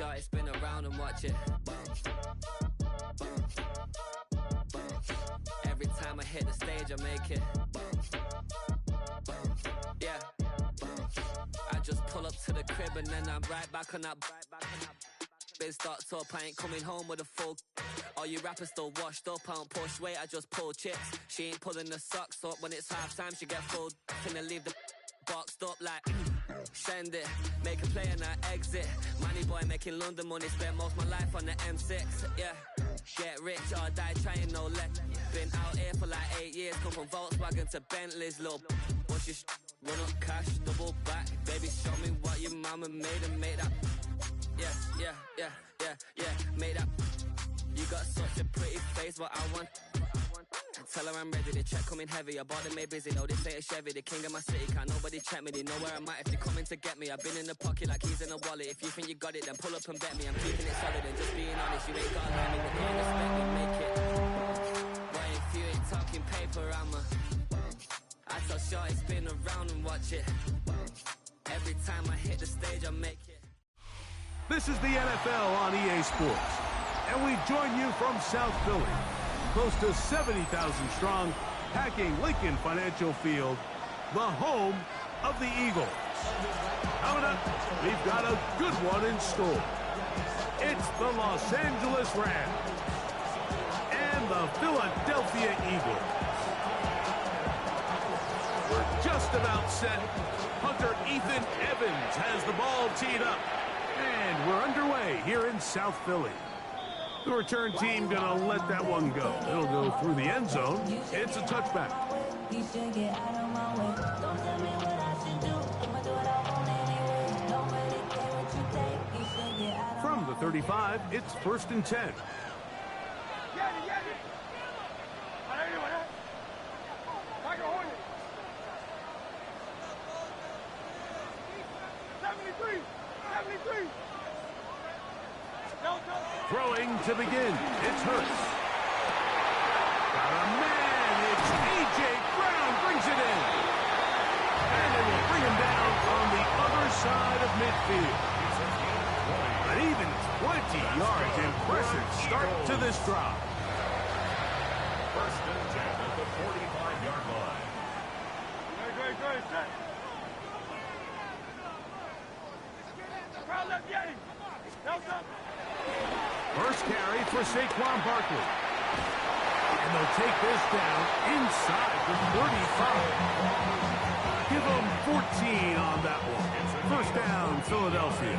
shot, spin around and watch it. Every time I hit the stage, I make it. Yeah. I just pull up to the crib and then I'm right back on that. Been starts up, I ain't coming home with a full. All you rappers still washed up, I don't push weight, I just pull chips. She ain't pulling the socks up when it's halftime, she get full. Finna leave the boxed up like send it, make a play and I exit. Money boy making London money, spent most of my life on the M6. Yeah, get rich or die trying, no let. Been out here for like 8 years, come from Volkswagen to Bentley's, little. What's your run up cash, double back. Baby, show me what your mama made and make that. Yeah, made that. You got such a pretty face, what I want. Tell her I'm ready, the check coming heavy. I bought them made busy, no, this ain't a Chevy. The king of my city, can't nobody check me. They know where I'm at if they coming to get me. I've been in the pocket like he's in a wallet. If you think you got it, then pull up and bet me. I'm keeping it solid and just being honest. You ain't gotta lie me, but can't expect me, make it. Why if you ain't talking paper, I tell shorty spin around and watch it. Every time I hit the stage, I make it. This is the NFL on EA Sports, and we join you from South Philly, close to 70,000 strong, packing Lincoln Financial Field, the home of the Eagles. Coming up, we've got a good one in store. It's the Los Angeles Rams and the Philadelphia Eagles. We're just about set. Punter Ethan Evans has the ball teed up. And we're underway here in South Philly. The return team gonna let that one go. It'll go through the end zone. It's a touchback. From the 35, it's 1st and 10. Throwing to begin, it's Hurts. Got a man, it's A.J. Brown, brings it in. And it will bring him down on the other side of midfield. An even 20 yards, impressive start to this drive. 1st and 10 at the 45-yard line. First carry for Saquon Barkley. And they'll take this down inside the 35. Give them 14 on that one. 1st down, Philadelphia.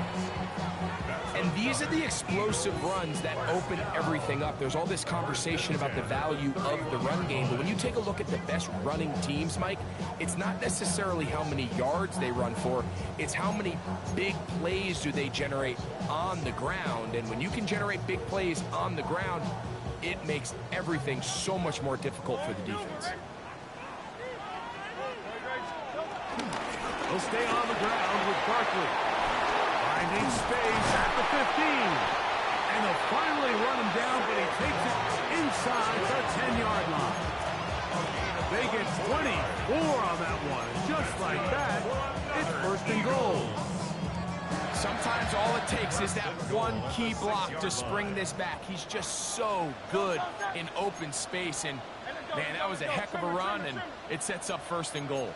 And these are the explosive runs that open everything up. There's all this conversation about the value of the run game, but when you take a look at the best running teams, Mike, it's not necessarily how many yards they run for, it's how many big plays do they generate on the ground. And when you can generate big plays on the ground, it makes everything so much more difficult for the defense. He'll stay on the ground with Barkley. Finding space at the 15. And they'll finally run him down, but he takes it inside the 10-yard line. They get 24 on that one. Just like that, it's 1st and goal. Sometimes all it takes is that one key block to spring this back. He's just so good in open space. And, man, that was a heck of a run, and it sets up 1st and goal.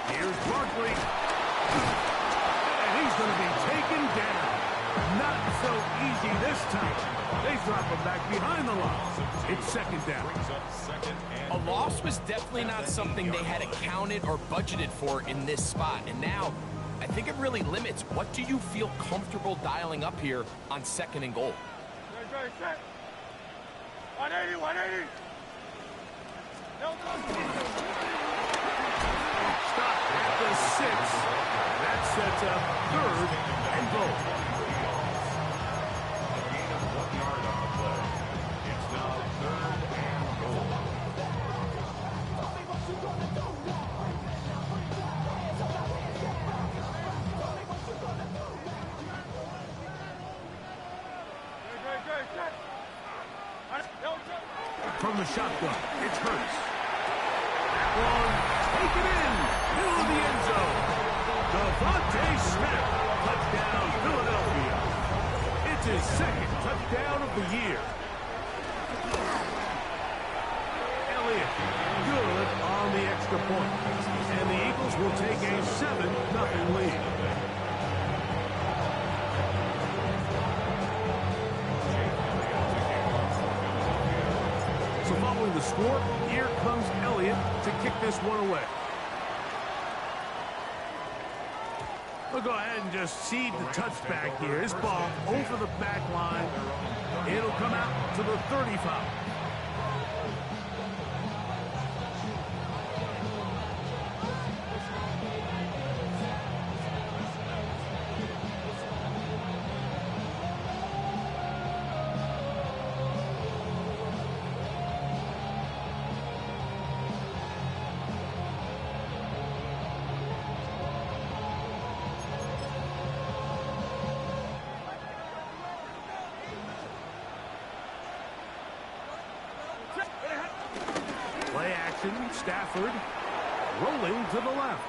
Here's Barkley. And he's going to be taken down. Not so easy this time. They drop him back behind the line. It's 2nd down. A loss was definitely not something they had accounted or budgeted for in this spot. And now, I think it really limits what do you feel comfortable dialing up here on 2nd and goal. 180. Stop at the 6. That sets up 3rd and goal. A gain of 1 yard on the play. It's now 3rd and goal. From the shotgun, it's Hurts. That one, taken in, middle of the end zone. Devontae Smith, touchdown, Philadelphia. It's his second touchdown of the year. Elliott, good on the extra point. And the Eagles will take a 7-0 lead. So following the score, here comes Elliott to kick this one away. We'll go ahead and just seed the touchback here. This ball over the back line. It'll come out to the 35. Play action, Stafford, rolling to the left.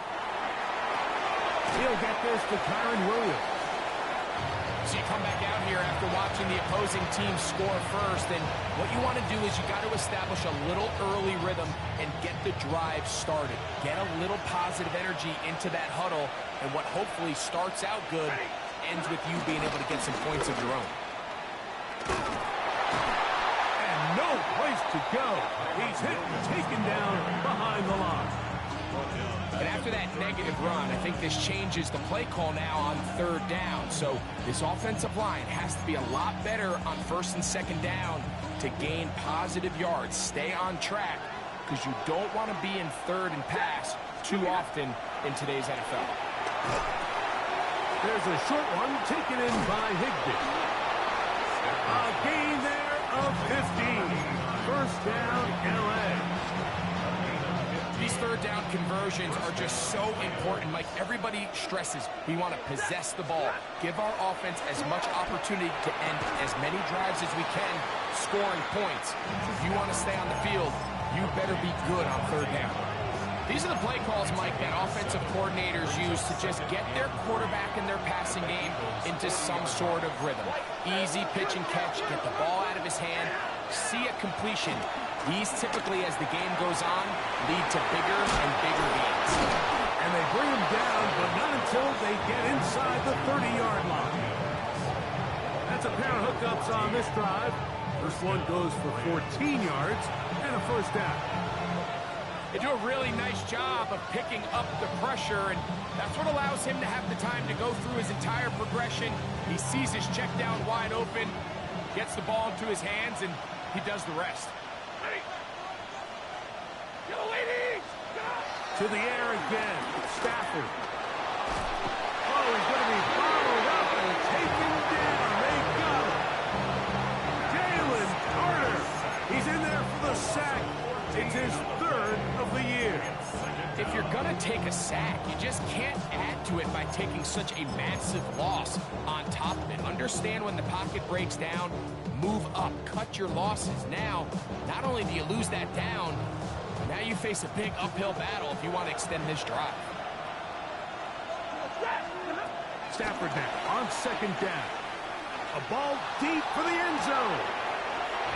He'll get this to Kyron Williams. So you come back out here after watching the opposing team score first, and what you want to do is you got to establish a little early rhythm and get the drive started. Get a little positive energy into that huddle, and what hopefully starts out good ends with you being able to get some points of your own. No place to go. He's hit and taken down behind the line. And after that negative run, I think this changes the play call now on third down. So this offensive line has to be a lot better on first and second down to gain positive yards. Stay on track because you don't want to be in third and pass too often in today's NFL. There's a short one taken in by Higby. A gain there of 15. First down, L.A. These third down conversions are just so important, Mike. Everybody stresses we want to possess the ball. Give our offense as much opportunity to end as many drives as we can, scoring points. If you want to stay on the field, you better be good on third down. These are the play calls, Mike, that offensive coordinators use to just get their quarterback and their passing game into some sort of rhythm. Easy pitch and catch, get the ball out of his hand, see a completion. These typically, as the game goes on, lead to bigger and bigger gains. And they bring him down, but not until they get inside the 30-yard line. That's a pair of hookups on this drive. First one goes for 14 yards and a first down. They do a really nice job of picking up the pressure, and that's what allows him to have the time to go through his entire progression. He sees his check down wide open, gets the ball into his hands, and he does the rest. To the air again, Stafford. Oh, he's going to be followed up and taken down. They got him. Jalen Carter. He's in there for the sack. It's his third of the year. If you're going to take a sack, you just can't add to it by taking such a massive loss on top of it. Understand when the pocket breaks down, move up, cut your losses. Now, not only do you lose that down, now you face a big uphill battle if you want to extend this drive. Stafford now on second down. A ball deep for the end zone.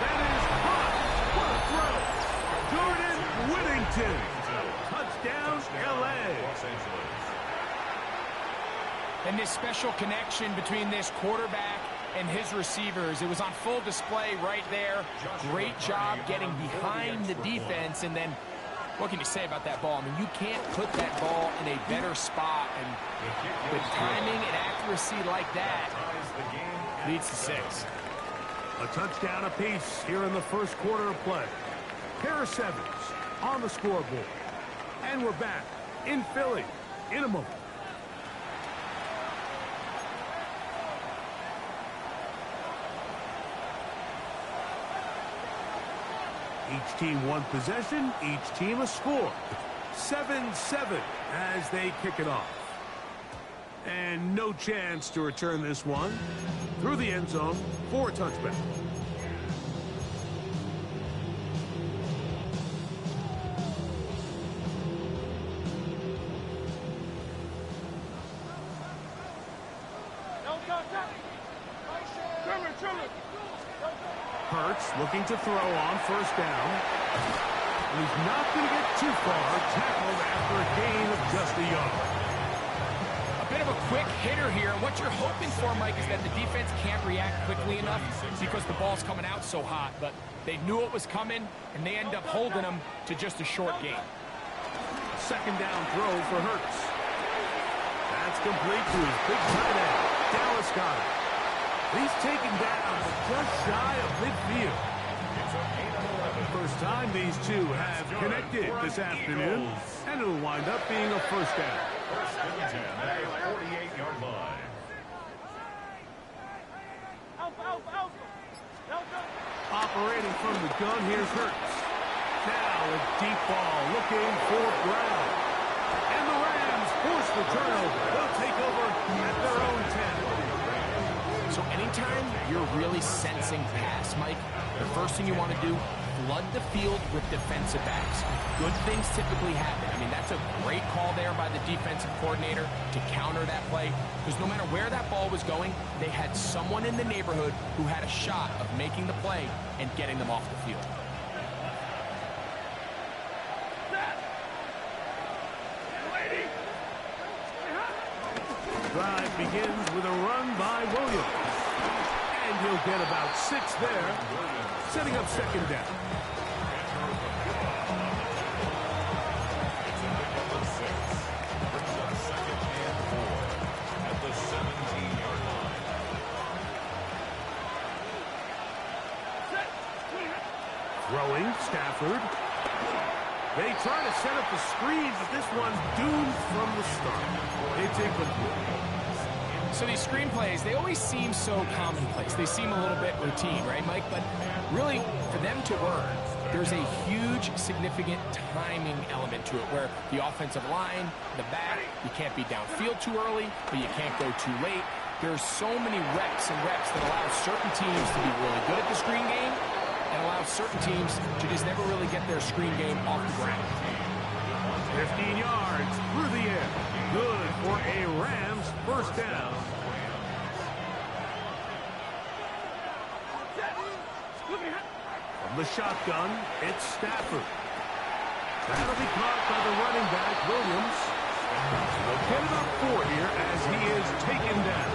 That is caught. What a throw. Jordan Whittington. Touchdown, L.A. And this special connection between this quarterback and his receivers, it was on full display right there. Great job getting behind the defense, and then what can you say about that ball? I mean, you can't put that ball in a better spot, and with timing and accuracy like that, leads to 6. A touchdown apiece here in the first quarter of play. Pair of 7s on the scoreboard. And we're back in Philly in a moment. Each team one possession, each team a score. 7-7 as they kick it off. And no chance to return this one through the end zone for a touchback. Hurts looking to throw on first down. And he's not going to get too far, tackled after a gain of just a yard. A bit of a quick hitter here. And what you're hoping for, Mike, is that the defense can't react quickly enough because the ball's coming out so hot. But they knew it was coming, and they end up holding them to just a short gain. Second down throw for Hurts. That's complete to his big tight end. Dallas got it. He's taken down just shy of midfield. First time these two have connected this afternoon, and it'll wind up being a first down. First and 10 at the 48-yard line. Operating from the gun, here's Hurts. Now a deep ball looking for Brown. And the Rams force the turnover. They'll take over at their own 10. So anytime you're really sensing pass, Mike, the first thing you want to do, flood the field with defensive backs. Good things typically happen. I mean, that's a great call there by the defensive coordinator to counter that play, because no matter where that ball was going, they had someone in the neighborhood who had a shot of making the play and getting them off the field. Drive begins with a run by Williams. And he'll get about 6 there, setting up second down. At the 17-yard line. Throwing, Stafford. They try to set up the screen, but this one's doomed from the start. It's incomplete. So these screen plays, they always seem so commonplace. They seem a little bit routine, right, Mike? But really, for them to work, there's a huge, significant timing element to it, where the offensive line, the back, you can't be downfield too early, but you can't go too late. There's so many reps and reps that allow certain teams to be really good at the screen game and allow certain teams to just never really get their screen game off the ground. 15 yards through the air. Good for a Rams first down. From the shotgun, it's Stafford. That'll be caught by the running back, Williams. They'll get about 4 here as he is taken down.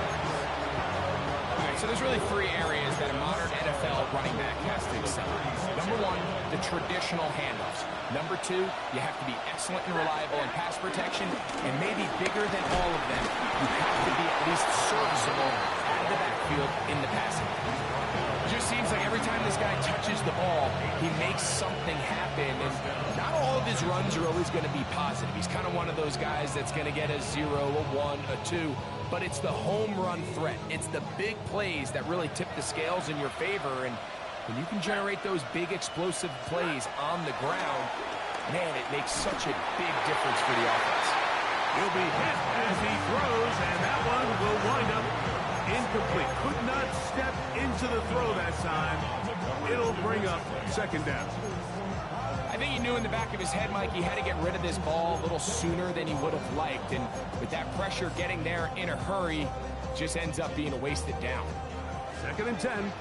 All right, so there's really 3 areas that a modern NFL running back has to excel at. Number 1, the traditional handoffs. Number 2, you have to be excellent and reliable in pass protection, and maybe bigger than all of them, you have to be at least serviceable out of the backfield in the passing. It just seems like every time this guy touches the ball, he makes something happen, and not all of his runs are always going to be positive. He's kind of one of those guys that's going to get a 0, a 1, a 2, but it's the home run threat. It's the big plays that really tip the scales in your favor, and when you can generate those big explosive plays on the ground, man, it makes such a big difference for the offense. He'll be hit as he throws, and that one will wind up incomplete. Could not step into the throw that time. It'll bring up second down. I think he knew in the back of his head, Mike, he had to get rid of this ball a little sooner than he would have liked, and with that pressure getting there in a hurry, just ends up being a wasted down. Second and 10.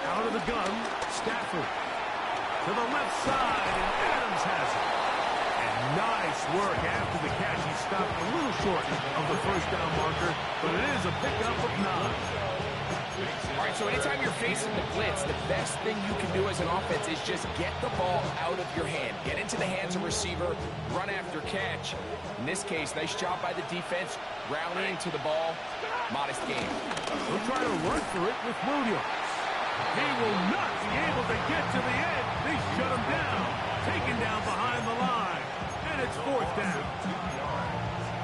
Out of the gun, Stafford. To the left side, and Adams has it. And nice work after the catch. He stopped a little short of the first down marker, but it is a pickup of 9. All right, so anytime you're facing the blitz, the best thing you can do as an offense is just get the ball out of your hand. Get into the hands of receiver, run after catch. In this case, nice job by the defense, rallying to the ball. Modest game. We'll try to run through it with Williams. He will not be able to get to the edge. They shut him down. Taken down behind the line. And it's fourth down.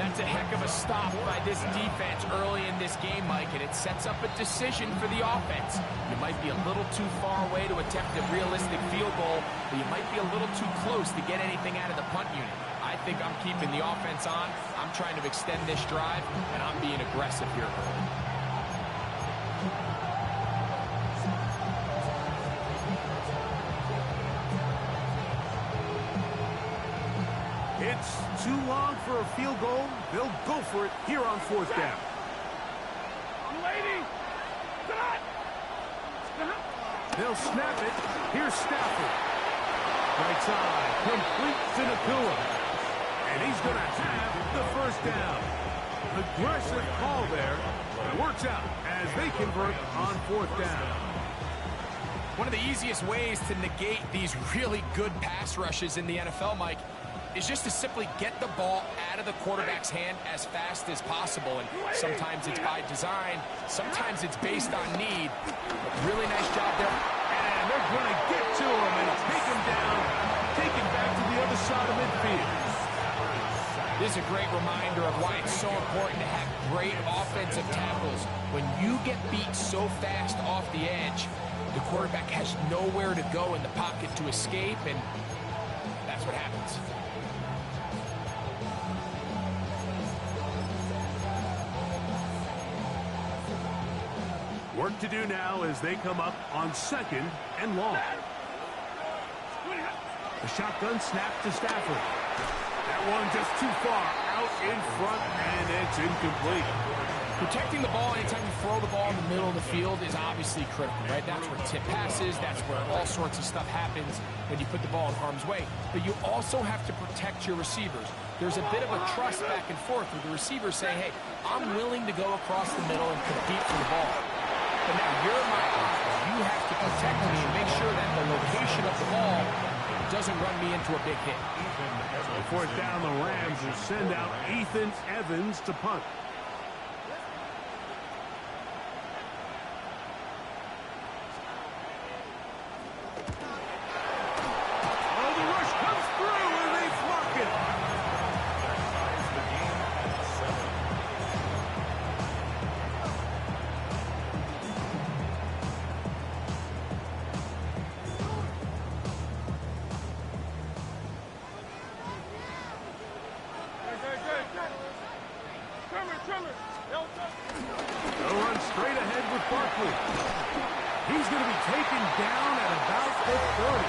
That's a heck of a stop by this defense early in this game, Mike, and it sets up a decision for the offense. You might be a little too far away to attempt a realistic field goal, but you might be a little too close to get anything out of the punt unit. I think I'm keeping the offense on. I'm trying to extend this drive, and I'm being aggressive here. It's too long for a field goal. They'll go for it here on fourth down. They'll snap it. Here's Stafford. Right side. Complete to Nakua. And he's going to have the first down. Aggressive call there. It works out as they convert on fourth down. One of the easiest ways to negate these really good pass rushes in the NFL, Mike, is just to simply get the ball out of the quarterback's hand as fast as possible. And sometimes it's by design, sometimes it's based on need. But really nice job there. And they're going to get to him and take him down, take him back to the other side of midfield. This is a great reminder of why it's so important to have great offensive tackles. When you get beat so fast off the edge, the quarterback has nowhere to go in the pocket to escape, and that's what happens. Work to do now as they come up on second and long. A shotgun snap to Stafford. That one just too far out in front, and it's incomplete. Protecting the ball anytime you throw the ball in the middle of the field is obviously critical, right? That's where tip passes, that's where all sorts of stuff happens when you put the ball in harm's way. But you also have to protect your receivers. There's a bit of a trust back and forth with the receivers saying, hey, I'm willing to go across the middle and compete for the ball. But now you're my guy. You have to protect me and make sure that the location of the ball doesn't run me into a big hit. Fourth down, the Rams will send out Ethan Evans to punt. Oh, the rush comes through and they block it. They'll run straight ahead with Barkley. He's going to be taken down at about the 30.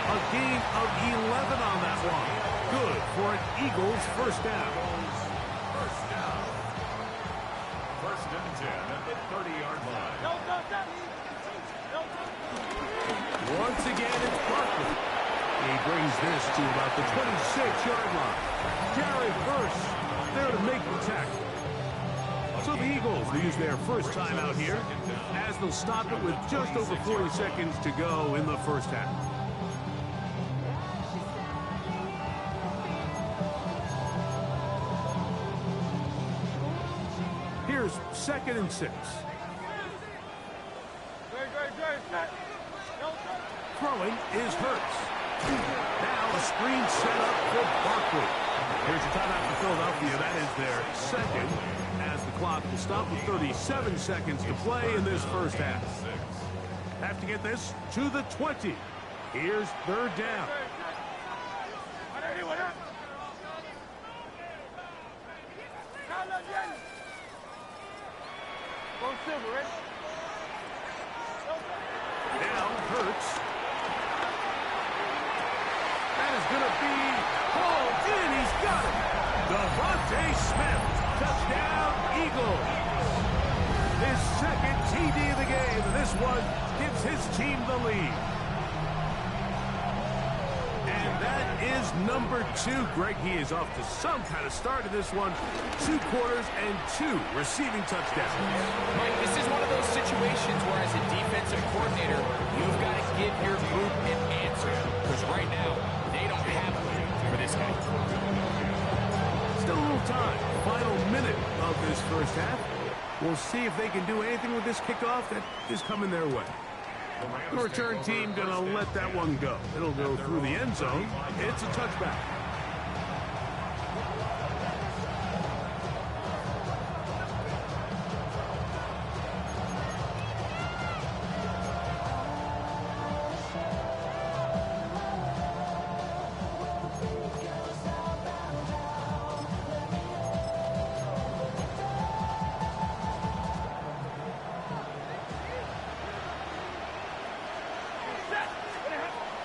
A gain of 11 on that one. Good for an Eagles first down. First and 10 at the 30-yard line. Once again, it's Barkley. He brings this to about the 26-yard line. Jared Verse there to make the tackle. So the Eagles will use their first time out here as they'll stop it with just over 40 seconds to go in the first half. Here's second and 6. Throwing is Hurts. Now a screen set up for Barkley. Here's a timeout for Philadelphia. That is their second, as the clock will stop with 37 seconds to play in this first half. Have to get this to the 20. Here's third down. Now Hurts. That is going to be hauled in. He's got it. Devontae Smith. Touchdown, Eagles. His second TD of the game. And this one gives his team the lead. And that is number 2. Greg, he is off to some kind of start in this one. 2 quarters and 2 receiving touchdowns. Mike, this is one of those situations where as a defensive coordinator, you've got to give your group an answer. Because right now, they don't have one for this guy. Still a little time. Final minute of this first half. We'll see if they can do anything with this kickoff that is coming their way. The return team going to let that one go. It'll go through the end zone. It's a touchback.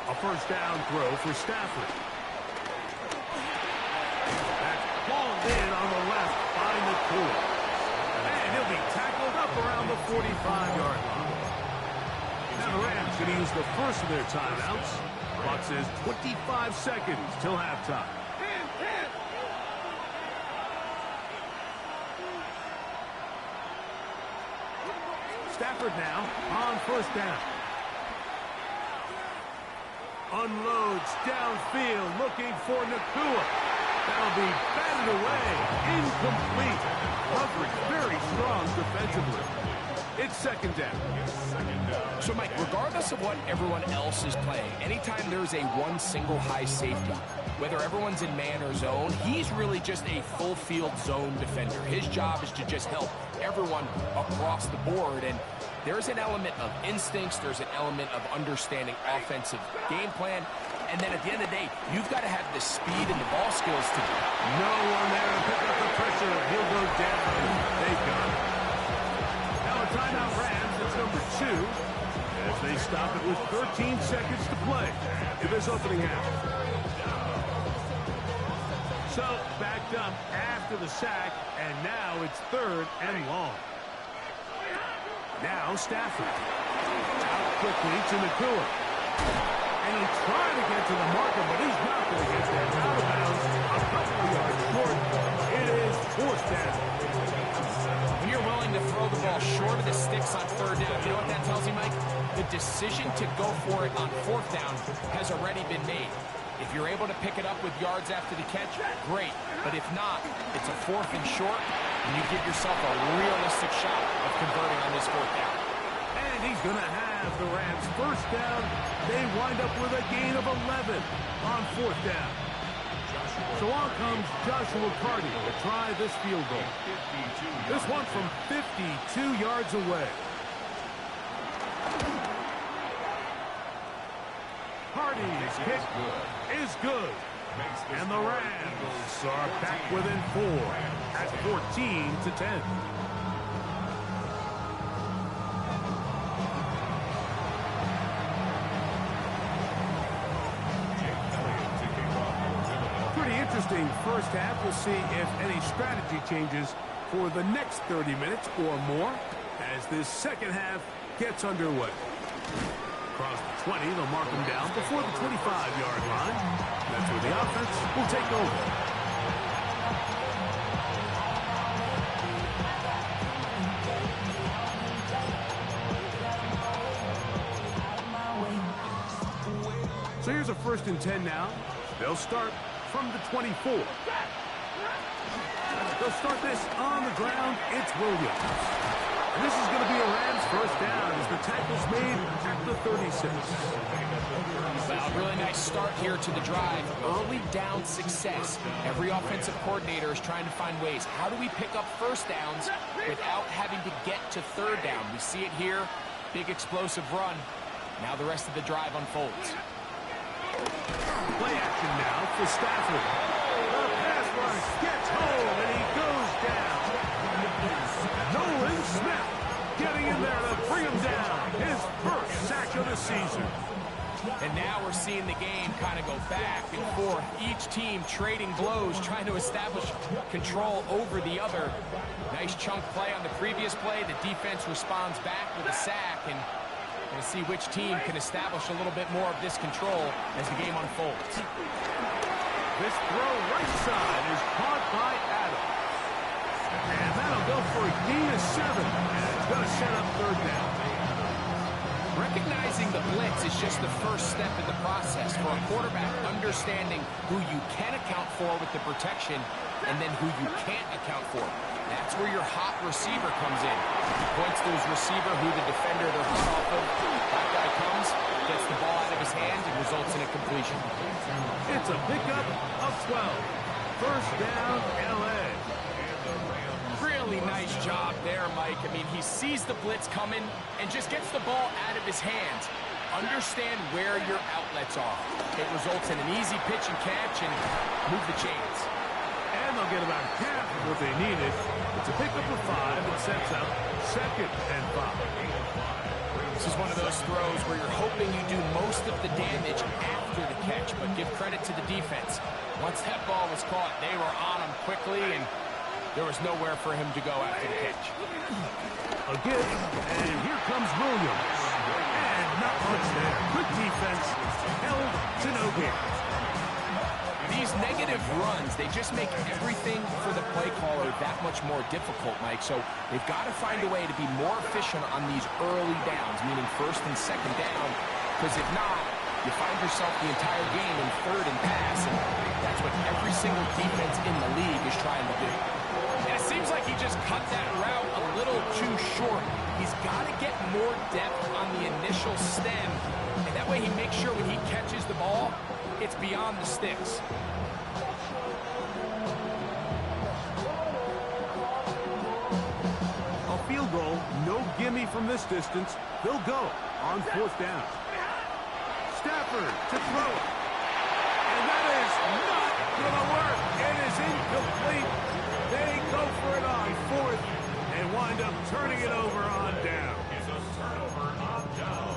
A first down throw for Stafford. That's hauled in on the left by Nakua. And he'll be tackled up around the 45-yard line. Now the Rams going to use the first of their timeouts. Clock says 25 seconds till halftime. Stafford now on first down. Unloads downfield, looking for Nakua. That'll be batted away. Incomplete. Coverage very strong defensively. It's second down. So, Mike, regardless of what everyone else is playing, anytime there's a one single high safety, whether everyone's in man or zone, he's really just a full field zone defender. His job is to just help everyone across the board. And there's an element of instincts, there's an element of understanding offensive game plan. And then at the end of the day, you've got to have the speed and the ball skills to do it. No one there to pick up the pressure. He'll go down. They've got it. Now a timeout Rams. It's number 2. As they stop it with 13 seconds to play in this opening half. So backed up after the sack, and now it's 3rd and long. Now Stafford. Out quickly to Nakua. And he's trying to get to the marker, but he's not going to get there. Out of bounds, a couple of yards short. It is 4th down. When you're willing to throw the ball short of the sticks on 3rd down, you know what that tells you, Mike? The decision to go for it on 4th down has already been made. If you're able to pick it up with yards after the catch, great. But if not, it's a 4th and short, and you give yourself a realistic shot of converting on this 4th down. And he's going to have the Rams first down. They wind up with a gain of 11 on 4th down. So on comes Joshua Carty to try this field goal. This one from 52 yards away. Carty's kick is good. And the Rams are back within 4 at 14-10. Interesting first half. We'll see if any strategy changes for the next 30 minutes or more as this second half gets underway. Across the 20, they'll mark them down before the 25-yard line. That's where the offense will take over. So here's a 1st and 10 now. They'll start from the 24. They'll start this on the ground. It's Williams. And this is going to be a Rams first down as the tackle's made at the 36. Well, a really nice start here to the drive. Early down success. Every offensive coordinator is trying to find ways. How do we pick up first downs without having to get to 3rd down? We see it here. Big explosive run. Now the rest of the drive unfolds. Play action now for Stafford. The pass rush gets home, and he goes down. Nolan Smith getting in there to bring him down. His first sack of the season. And now we're seeing the game kind of go back and forth. Each team trading blows, trying to establish control over the other. Nice chunk play on the previous play. The defense responds back with a sack, and we're going to see which team can establish a little bit more of this control as the game unfolds. This throw right side is caught by Adams. And that'll go for a gain of 7. And it's going to set up 3rd down. Recognizing the blitz is just the first step in the process for a quarterback, understanding who you can account for with the protection and then who you can't account for. That's where your hot receiver comes in. He points to his receiver, who the defender they're hot off of. That guy comes, gets the ball out of his hand, and results in a completion. It's a pickup of 12. First down, L.A. Really nice job there, Mike. I mean, he sees the blitz coming and just gets the ball out of his hands. Understand where your outlets are. It results in an easy pitch and catch and move the chains. And they'll get about half of what they needed. It's a pickup of 5 and sets up 2nd and 5. This is one of those throws where you're hoping you do most of the damage after the catch, but give credit to the defense. Once that ball was caught, they were on him quickly, and there was nowhere for him to go after the catch. Again, and here comes Williams. And Not much there. Good defense. Held to no gain. These negative runs, they just make everything for the play caller that much more difficult, Mike. So they've got to find a way to be more efficient on these early downs, meaning first and second down, because if not, you find yourself the entire game in third and pass, and that's what every single defense in the league is trying to do. And it seems like he just cut that route a little too short. He's got to get more depth on the initial stem, and that way he makes sure when he catches the ball, it's beyond the sticks. A field goal, no gimme from this distance. They'll go on fourth down. Stafford to throw it. And that is not going to work. It is incomplete. They go for it on fourth and wind up turning it over on down. It's a turnover on down.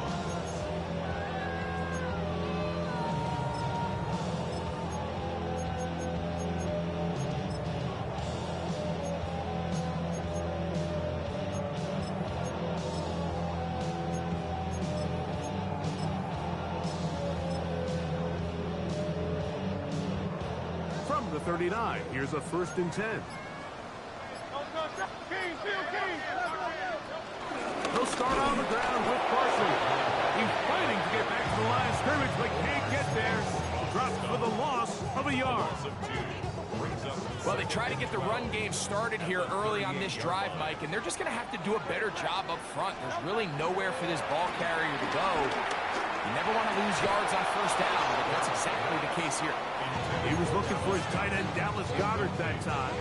From the 39, here's a 1st and 10. He'll start on the ground with Parsley. He's fighting to get back to the line of scrimmage, but can't get there. Drops for the loss of a yard. Well, they try to get the run game started here early on this drive, Mike, and they're just going to have to do a better job up front. There's really nowhere for this ball carrier to go. You never want to lose yards on first down, but that's exactly the case here. He was looking for his tight end, Dallas Goedert, that time.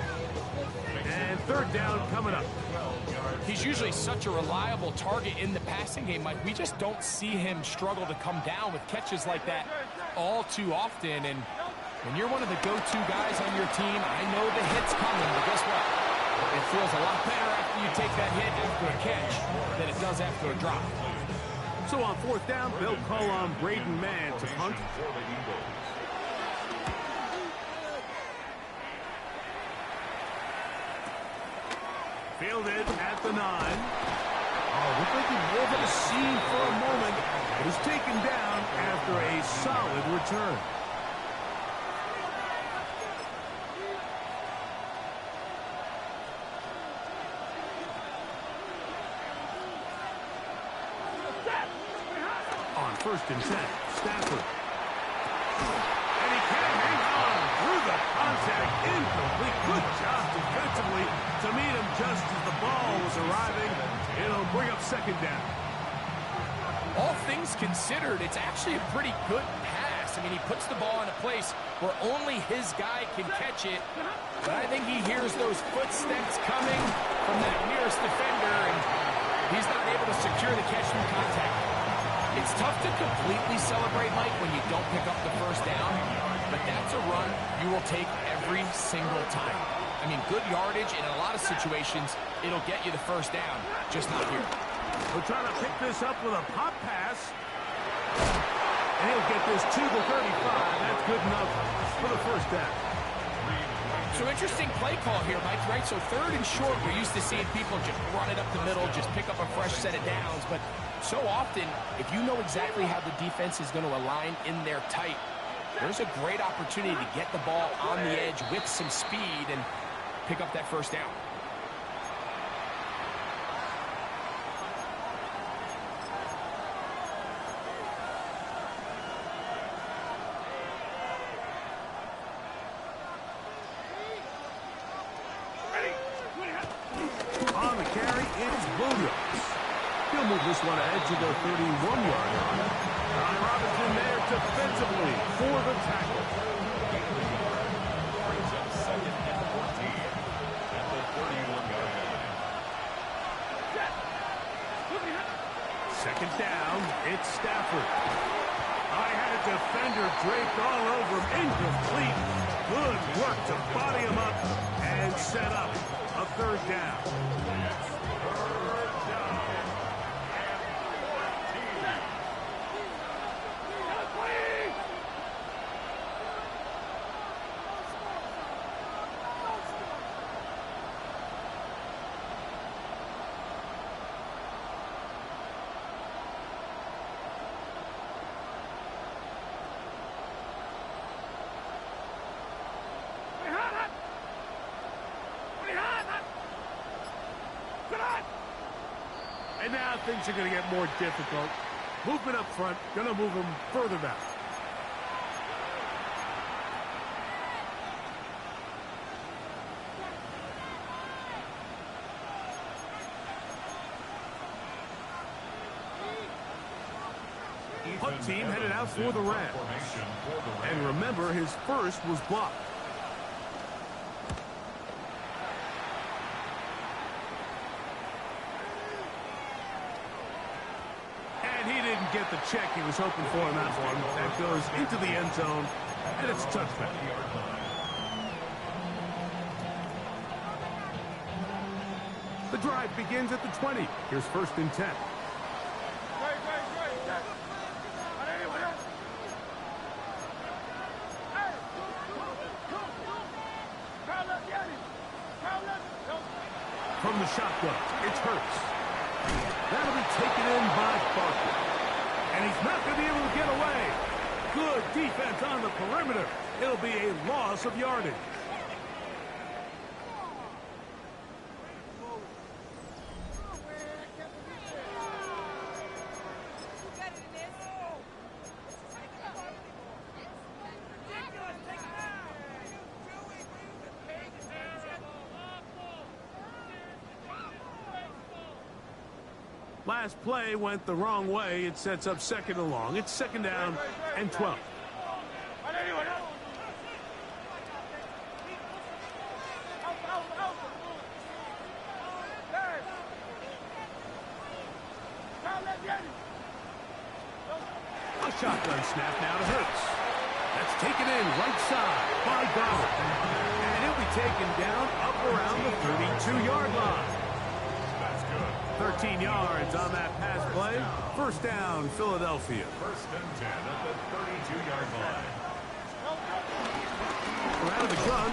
And third down coming up. He's usually such a reliable target in the passing game, Mike. We just don't see him struggle to come down with catches like that all too often. And when you're one of the go-to guys on your team, I know the hit's coming, but guess what? It feels a lot better after you take that hit after a catch than it does after a drop. So on fourth down, they'll call on Braden Mann to punt. Fielded at the 9. Oh, looked like he was at a seam for a moment, but is taken down after a solid return. On 1st and 10, Stafford. And he can't hang on through the contact. Incomplete. Good job defensively to meet him just as the ball was arriving. It'll bring up second down. All things considered, it's actually a pretty good pass. I mean, he puts the ball in a place where only his guy can catch it. But I think he hears those footsteps coming from that nearest defender, and he's not able to secure the catch through contact. It's tough to completely celebrate, Mike, when you don't pick up the first down, but that's a run you will take every single time. I mean, good yardage, and in a lot of situations, it'll get you the first down, just not here. We're trying to pick this up with a pop pass. And he'll get this to the 35. That's good enough for the first down. So interesting play call here, Mike, right? So third and short, we're used to seeing people just run it up the middle, just pick up a fresh set of downs. But so often, if you know exactly how the defense is going to align in there tight, there's a great opportunity to get the ball on the edge with some speed and pick up that first down. On the carry, it's Williams. He'll move this one ahead to the 31-yard line. Robinson there defensively for the tackle. Brings up second and 14 at the 31-yard line. Second down, it's Stafford. I had a defender draped all over him. Incomplete. Good work to body him up and set up a third down. things are going to get more difficult. Movement up front, going to move them further back. Punt team headed out for the Rams. And remember, his first was blocked. And he didn't get the check he was hoping for in that one. That goes into the end zone, and it's a touchback. The drive begins at the 20. Here's 1st and 10. From the shotgun, it's Hurts. That'll be taken in by Barkley. And he's not going to be able to get away. Good defense on the perimeter. It'll be a loss of yardage. Last play went the wrong way. It sets up 2nd and long. It's 2nd down and 12. A shotgun snap now to Hurts. That's taken in right side by Goddard. And he'll be taken down up around the 32-yard line. 13 yards on that pass play. 1st down, Philadelphia. 1st and 10 at the 32-yard line. Around the gun,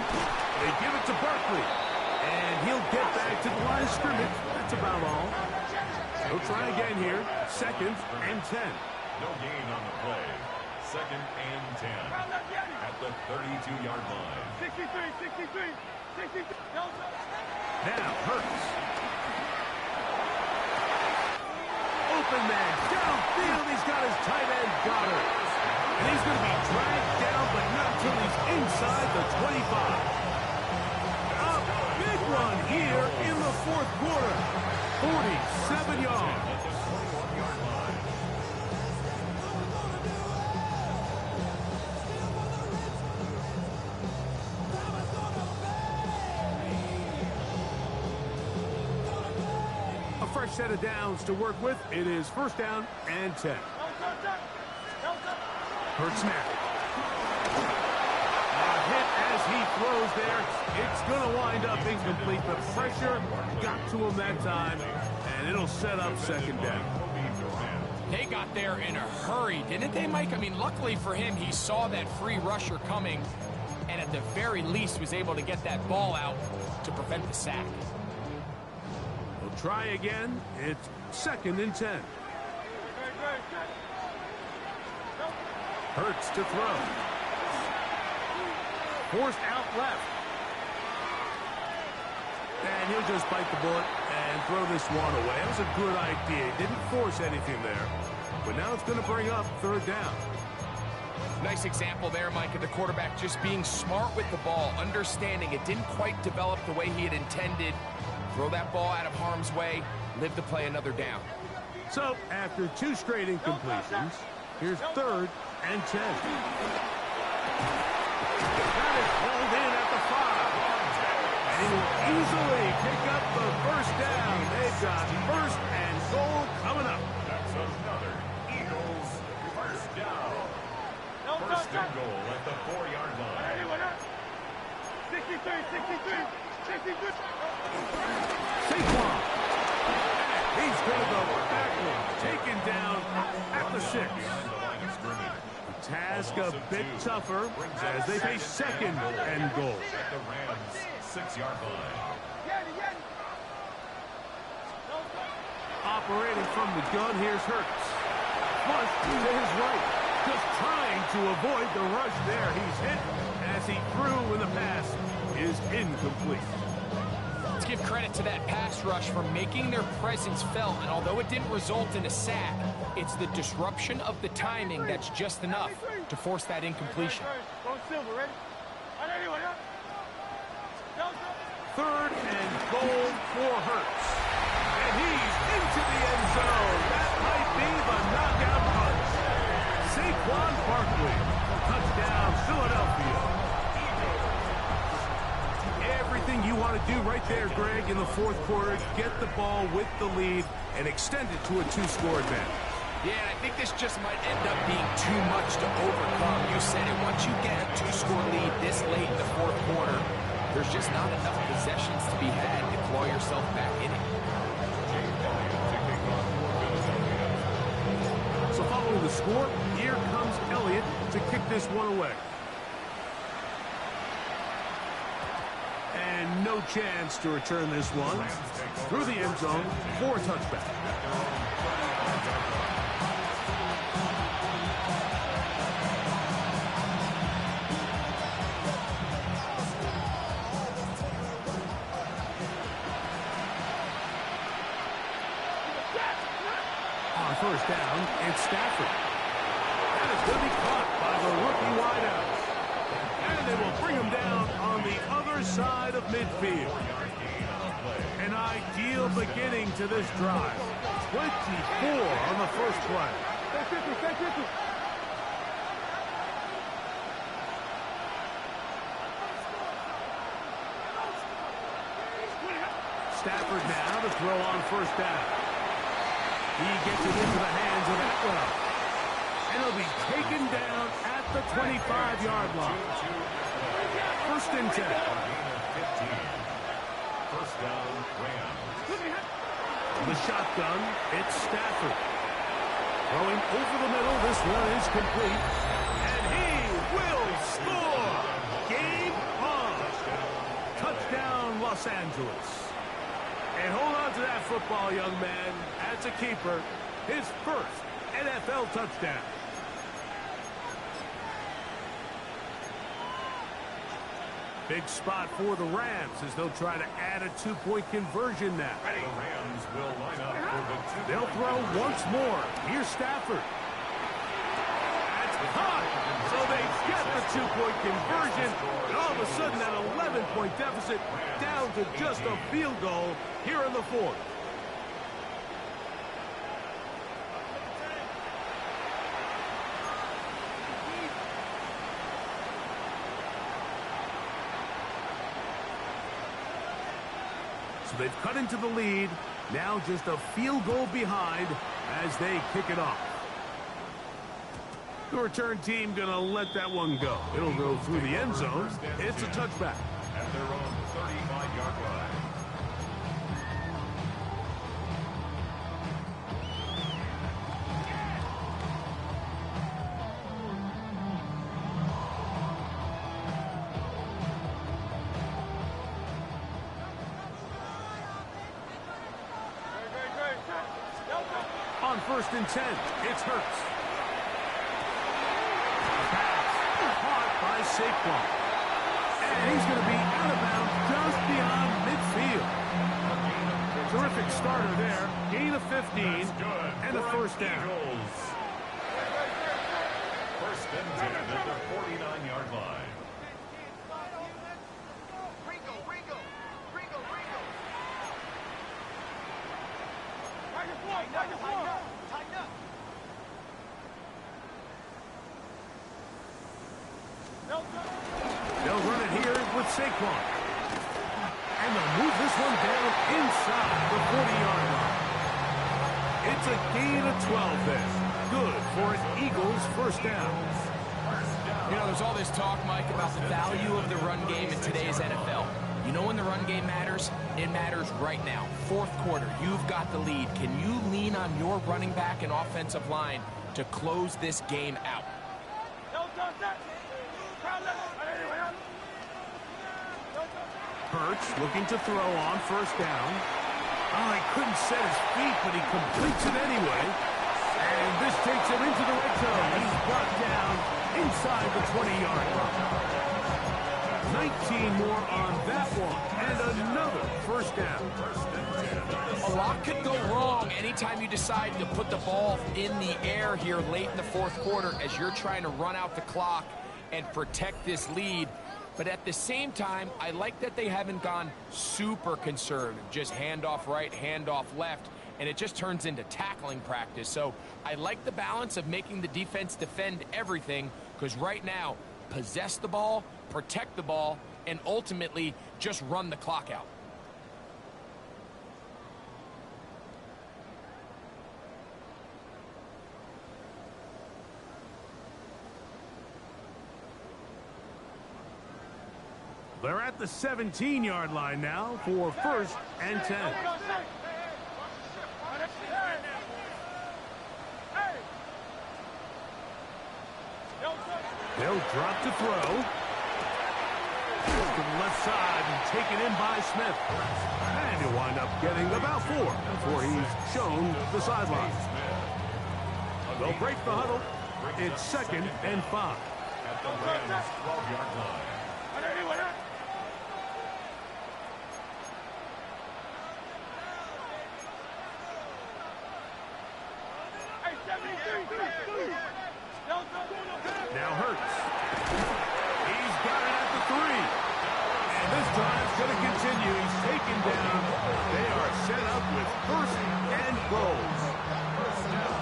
they give it to Barkley. And he'll get back to the line of scrimmage. That's about all. He'll try again here. 2nd and 10. No gain on the play. 2nd and 10 at the 32-yard line. 63. Now Hurts. Open man downfield. He's got his tight end Goddard. And he's going to be dragged down, but not until he's inside the 25. A big one here in the 4th quarter. 47 yards. Fresh set of downs to work with. It is 1st down and 10. Hurts snap. A hit as he throws there. It's going to wind up incomplete. The pressure got to him that time, and it'll set up 2nd down. They got there in a hurry, didn't they, Mike? I mean, luckily for him, he saw that free rusher coming, and at the very least was able to get that ball out to prevent the sack. Try again. It's 2nd and 10. Hurts to throw. Forced out left. And he'll just bite the bullet and throw this one away. That was a good idea. He didn't force anything there. But now it's going to bring up 3rd down. Nice example there, Mike, of the quarterback just being smart with the ball, understanding it didn't quite develop the way he had intended. Throw that ball out of harm's way, live to play another down. So, after 2 straight incompletions, here's 3rd and 10. That is held in at the 5. And he will easily pick up the 1st down. They've got 1st and goal coming up. That's another Eagles 1st down. 1st and goal at the 4-yard line. 63. Saquon. He's going to go backwards. Taken down at the 6. The task a bit tougher as they face 2nd and goal. At the Rams 6-yard line. Operating from the gun, here's Hurts. Flush to his right. Just trying to avoid the rush there. He's hit as he threw when the pass is incomplete. give credit to that pass rush for making their presence felt, and although it didn't result in a sack, it's the disruption of the timing that's just enough to force that incompletion. Third and goal for Hurts. And he's into the end zone. That might be the knockout punch. Saquon Barkley. Touchdown, Philadelphia. Everything you want to do right there, Greg, in the fourth quarter, get the ball with the lead and extend it to a two-score advantage. Yeah, I think this just might end up being too much to overcome. You said it, once you get a two-score lead this late in the fourth quarter, there's just not enough possessions to be had to claw yourself back in it. So following the score, here comes Elliott to kick this one away. And no chance to return this one through the end zone for a touchback. On first down, it's Stafford. That is going to be caught by the rookie wideout. And they will bring him down on the other side of midfield. An ideal beginning to this drive. 24 on the first play. Stafford now to throw on first down. He gets it into the hands of Atwell. And he'll be taken down at the 25-yard line. First and 10. First down, Rams. The shotgun, it's Stafford. Throwing over the middle, this one is complete. And he will score! Game on! Touchdown, Los Angeles. And hold on to that football, young man. As a keeper, his first NFL touchdown. Big spot for the Rams as they'll try to add a two-point conversion now. The Rams will line up for the two-point. They'll throw once more. Here's Stafford. That's caught. So they get the two-point conversion. And all of a sudden, that 11-point deficit down to just a field goal here in the fourth. So they've cut into the lead. Now just a field goal behind as they kick it off. The return team going to let that one go. It'll go through the end zone. It's a touchback. At their own 35-yard line. On first and 10, it's Hurts. Caught by Saquon. And he's going to be out of bounds just beyond midfield. Terrific starter there. Gain of 15 and a first down. First and 10 at the 49-yard line. They'll run it here with Saquon. And they'll move this one down inside the 40-yard line. It's a gain of 12 there. Good for an Eagles first down. You know, there's all this talk, Mike, about the value of the run game in today's NFL. You know when the run game matters? It matters right now. Fourth quarter, you've got the lead. Can you lean on your running back and offensive line to close this game out? Hurts looking to throw on first down. Oh, he couldn't set his feet, but he completes it anyway. And this takes him into the red zone. He's brought down inside the 20-yard line. 19 more on that one, and another first down. A lot could go wrong anytime you decide to put the ball in the air here late in the fourth quarter as you're trying to run out the clock and protect this lead. But at the same time, I like that they haven't gone super conservative, just handoff right, handoff left, and it just turns into tackling practice. So I like the balance of making the defense defend everything, because right now, possess the ball, protect the ball, and ultimately just run the clock out. They're at the 17-yard line now for 1st and 10. They'll drop to throw. To the left side and taken in by Smith. And he'll wind up getting about 4 before he's shown the sideline. They'll break the huddle. It's 2nd and 5. At the Rams' 12-yard line. Now Hurts. He's got it at the 3. And this drive's going to continue. He's taken down. They are set up with 1st and goals.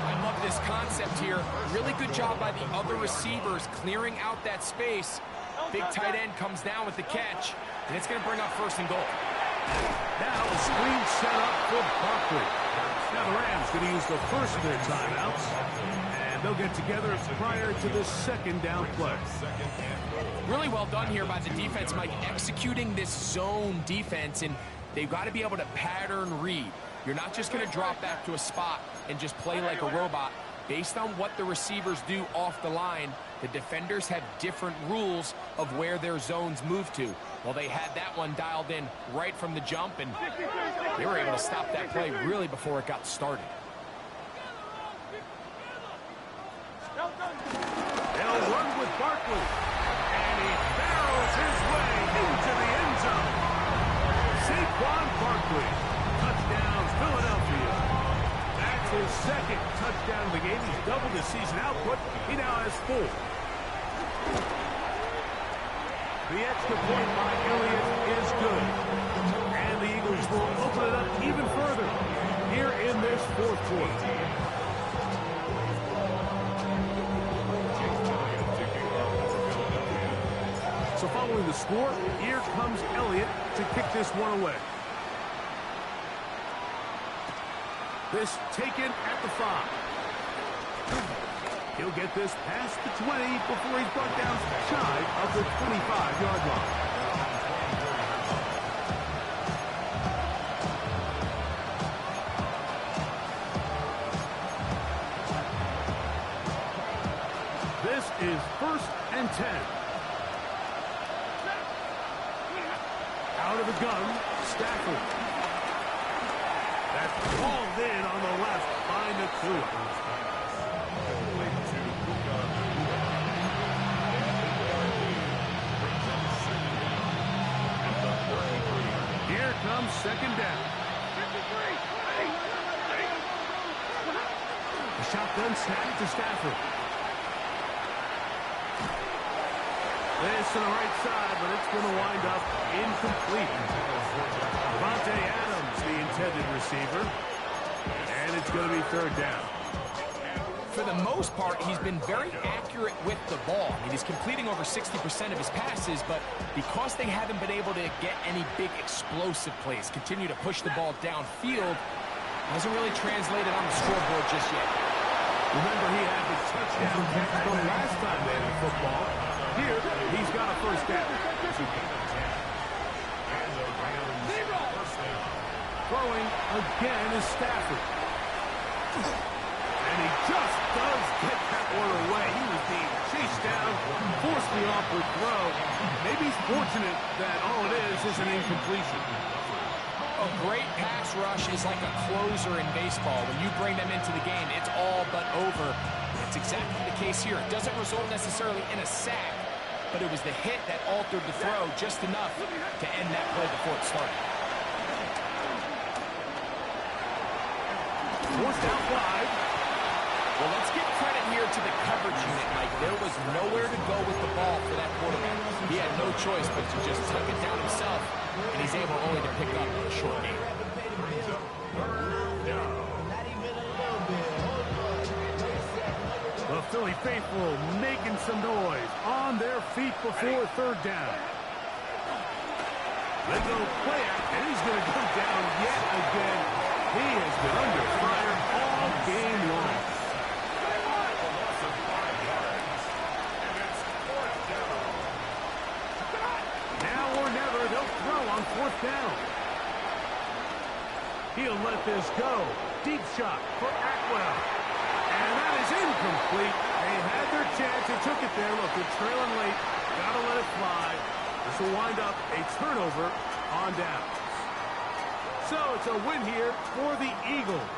I love this concept here. Really good job by the other receivers clearing out that space. Big tight end comes down with the catch, and it's going to bring up 1st and goal. Now a screen set up for Barkley. Now the Rams going to use the first of their timeouts, and they'll get together prior to the 2nd down play. Really well done here by the defense, Mike, executing this zone defense, and they've got to be able to pattern read. You're not just going to drop back to a spot and just play like a robot. Based on what the receivers do off the line, the defenders have different rules of where their zones move to. Well, they had that one dialed in right from the jump, and they were able to stop that play really before it got started. They'll run with Barkley, and he barrels his way into the end zone. Saquon Barkley, touchdown Philadelphia. That's his 2nd touchdown of the game. He's doubled his season output. He now has 4. The extra point by Elliott is good. And the Eagles will open it up even further here in this 4th quarter. So following the score, here comes Elliott to kick this one away. This taken at the 5. He'll get this past the 20 before he's brought down shy of the 25-yard line. This is 1st and 10. Out of the gun, Stafford. That's hauled in on the left by Nakua. Here comes 2nd down. The shotgun snap to Stafford. This to the right side, but it's going to wind up incomplete. Devontae Adams, the intended receiver. And it's going to be 3rd down. For the most part, he's been very accurate with the ball. I mean, he's completing over 60% of his passes, but because they haven't been able to get any big explosive plays, continue to push the ball downfield, hasn't really translated on the scoreboard just yet. Remember, he had the touchdown catch from last time they had football. Here, he's got a 1st down. Throwing again is Stafford. And he just does get that one away. He was being chased down, forced the awkward throw. Maybe he's fortunate that all it is an incompletion. A great pass rush is like a closer in baseball. When you bring them into the game, it's all but over. It's exactly the case here. It doesn't result necessarily in a sack, but it was the hit that altered the throw just enough to end that play before it started. Forced out wide. Well, let's give credit here to the coverage unit, Mike. There was nowhere to go with the ball for that quarterback. He had no choice but to just tuck it down himself, and he's able only to pick up a short gain. The Philly faithful making some noise on their feet before third down. They go play out, and he's going to go down yet again. He has been under fire all game long. Now or never, they'll throw on fourth down. He'll let this go. Deep shot for Atwell. And that is incomplete. They had their chance. They took it there. Look, they're trailing late. Got to let it fly. This will wind up a turnover on downs. So it's a win here for the Eagles.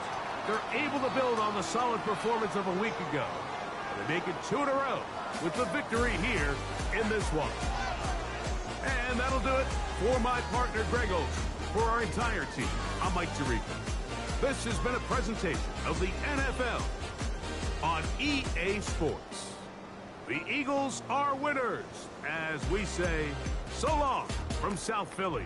They're able to build on the solid performance of a week ago. They make it 2 in a row with the victory here in this one. And that'll do it for my partner, Greg Olson. For our entire team, I'm Mike Tirico. This has been a presentation of the NFL on EA Sports. The Eagles are winners, as we say, so long from South Philly.